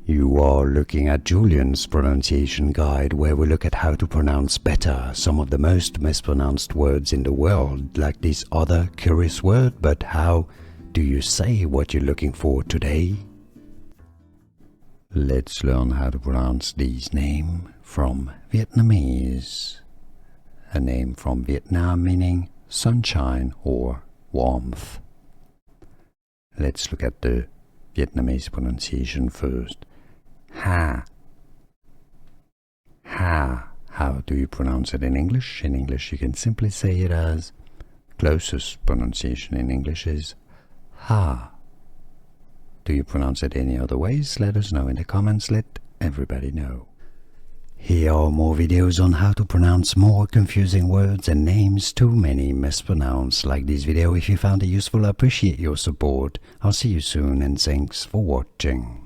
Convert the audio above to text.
You are looking at Julian's pronunciation guide, where we look at how to pronounce better some of the most mispronounced words in the world, like this other curious word. But how do you say what you're looking for today? Let's learn how to pronounce this name from Vietnamese. A name from Vietnam meaning sunshine or warmth. Let's look at the Vietnamese pronunciation first. Ha. Ha. How do you pronounce it in English? In English you can simply say it as, closest pronunciation in English is ha. Do you pronounce it any other ways? Let us know in the comments. Let everybody know. Here are more videos on how to pronounce more confusing words and names too many mispronounced. Like this video if you found it useful. I appreciate your support. I'll see you soon and thanks for watching.